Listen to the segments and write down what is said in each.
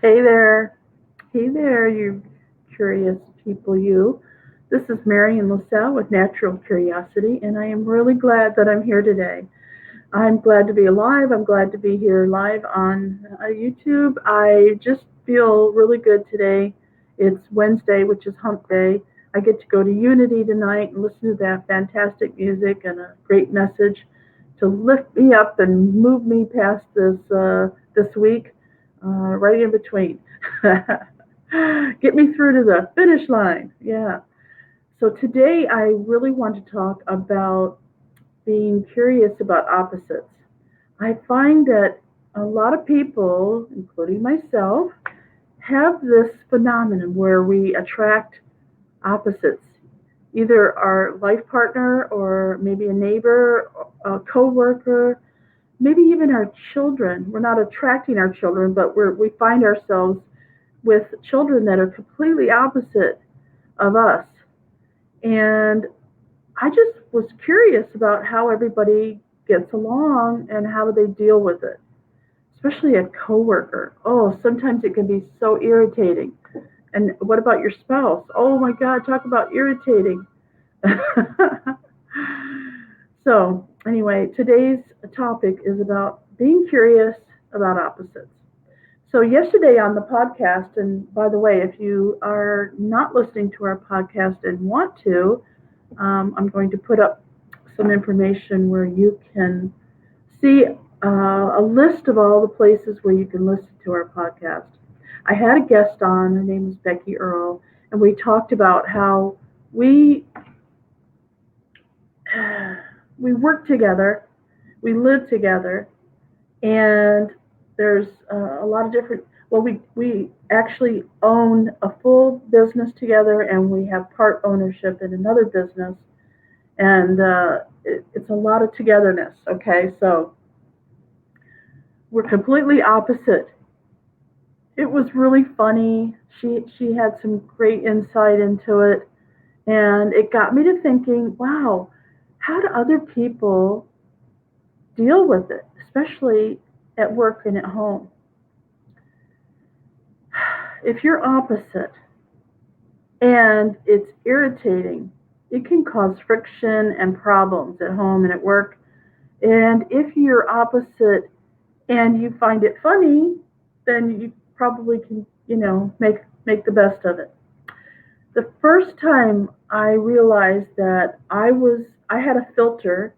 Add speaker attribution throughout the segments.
Speaker 1: Hey there. Hey there, you curious people, you. This is Marian LaSalle with Natural Curiosity, and I am really glad that I'm here today. I'm glad to be alive. I'm glad to be here live on YouTube. I just feel really good today. It's Wednesday, which is hump day. I get to go to Unity tonight and listen to that fantastic music and a great message to lift me up and move me past this week, right in between. Get me through to the finish line. Yeah. So today I really want to talk about being curious about opposites. I find that a lot of people, including myself, have this phenomenon where we attract opposites, either our life partner or maybe a neighbor, a coworker, maybe even our children. We're not attracting our children, but we find ourselves with children that are completely opposite of us. And I just was curious about how everybody gets along and how do they deal with it, especially a coworker. Oh, sometimes it can be so irritating. And what about your spouse? Oh my God, talk about irritating. So, anyway, today's topic is about being curious about opposites. So, yesterday on the podcast, and by the way, if you are not listening to our podcast and want to, I'm going to put up some information where you can see a list of all the places where you can listen to our podcast. I had a guest on, her name is Becky Earl, and we talked about how we we work together, we live together, and there's a lot of different. Well, we actually own a full business together, and we have part ownership in another business, and it's a lot of togetherness. Okay, so we're completely opposite. It was really funny. She had some great insight into it, and it got me to thinking, wow, how do other people deal with it, especially at work and at home? If you're opposite and it's irritating, it can cause friction and problems at home and at work. And if you're opposite and you find it funny, then you probably can, make the best of it. The first time I realized that I had a filter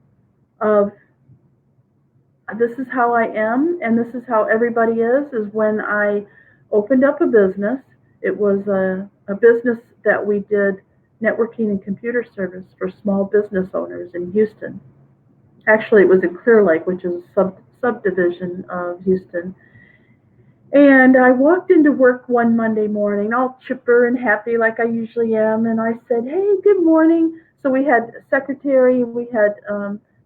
Speaker 1: of this is how I am and this is how everybody is when I opened up a business. It was a business that we did networking and computer service for small business owners in Houston. Actually, it was in Clear Lake, which is a subdivision of Houston. And I walked into work one Monday morning, all chipper and happy like I usually am, and I said, "Hey, good morning." So we had a secretary, we had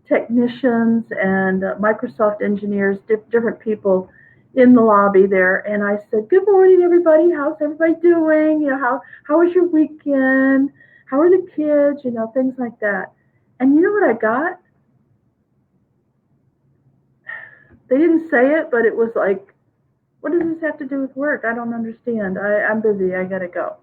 Speaker 1: technicians and Microsoft engineers, different people in the lobby there, and I said, "Good morning, everybody. How's everybody doing? How was your weekend? How are the kids? Things like that." And you know what I got? They didn't say it, but it was like, what does this have to do with work? I don't understand. I'm busy. I gotta go.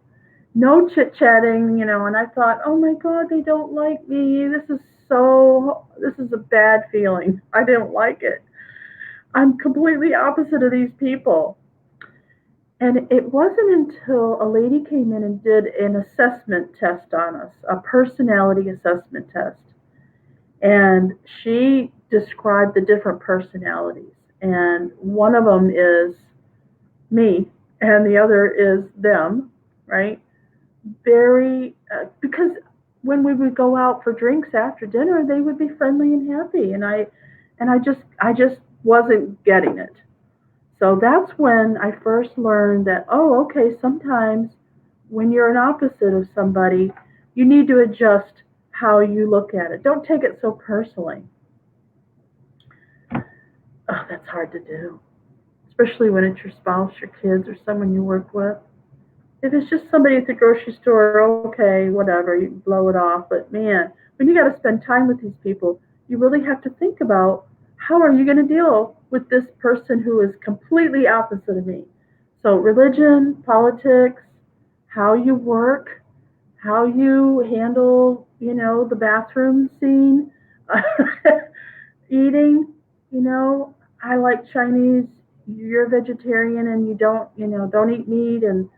Speaker 1: No chit chatting, and I thought, oh my God, they don't like me. This is a bad feeling. I don't like it. I'm completely opposite of these people. And it wasn't until a lady came in and did an assessment test on us, a personality assessment test. And she described the different personalities. And one of them is me, and the other is them, right? Very, because when we would go out for drinks after dinner, they would be friendly and happy, and I just wasn't getting it. So that's when I first learned that, oh, okay, sometimes when you're an opposite of somebody, you need to adjust how you look at it. Don't take it so personally. Oh, that's hard to do, especially when it's your spouse, your kids, or someone you work with. If it's just somebody at the grocery store, okay, whatever, you blow it off. But man, when you got to spend time with these people, you really have to think about how are you going to deal with this person who is completely opposite of me. So religion, politics, how you work, how you handle, the bathroom scene, eating, you know, I like Chinese, you're a vegetarian and you don't eat meat and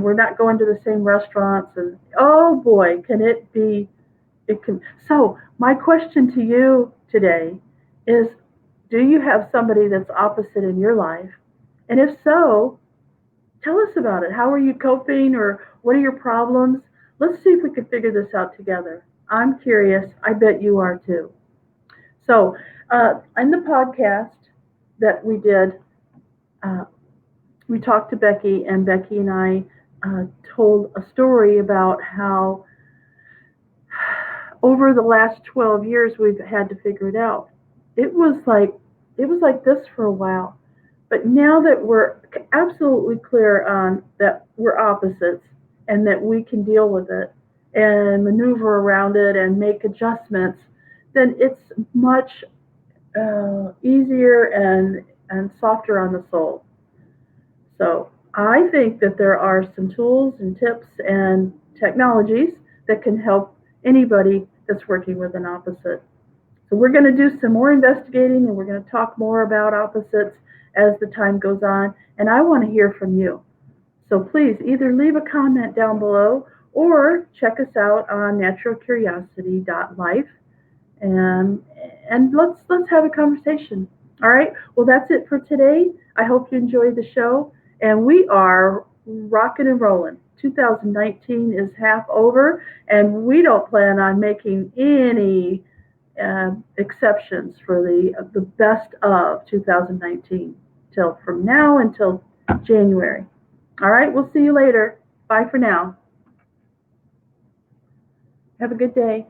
Speaker 1: we're not going to the same restaurants and oh boy, can it be it can so my question to you today is do you have somebody that's opposite in your life? And if so, tell us about it. How are you coping or what are your problems? Let's see if we can figure this out together. I'm curious. I bet you are too. So, in the podcast that we did, uh, we talked to Becky, and Becky and I told a story about how over the last 12 years we've had to figure it out. It was like it was like this for a while. But now that we're absolutely clear on that we're opposites and that we can deal with it and maneuver around it and make adjustments, then it's much easier and softer on the soul. So I think that there are some tools and tips and technologies that can help anybody that's working with an opposite. So we're going to do some more investigating and we're going to talk more about opposites as the time goes on. And I want to hear from you. So please either leave a comment down below or check us out on naturalcuriosity.life and let's have a conversation. All right. Well, that's it for today. I hope you enjoyed the show, and we are rocking and rolling. 2019 is half over, and we don't plan on making any exceptions for the best of 2019 till from now until January. All right. We'll see you later. Bye for now. Have a good day.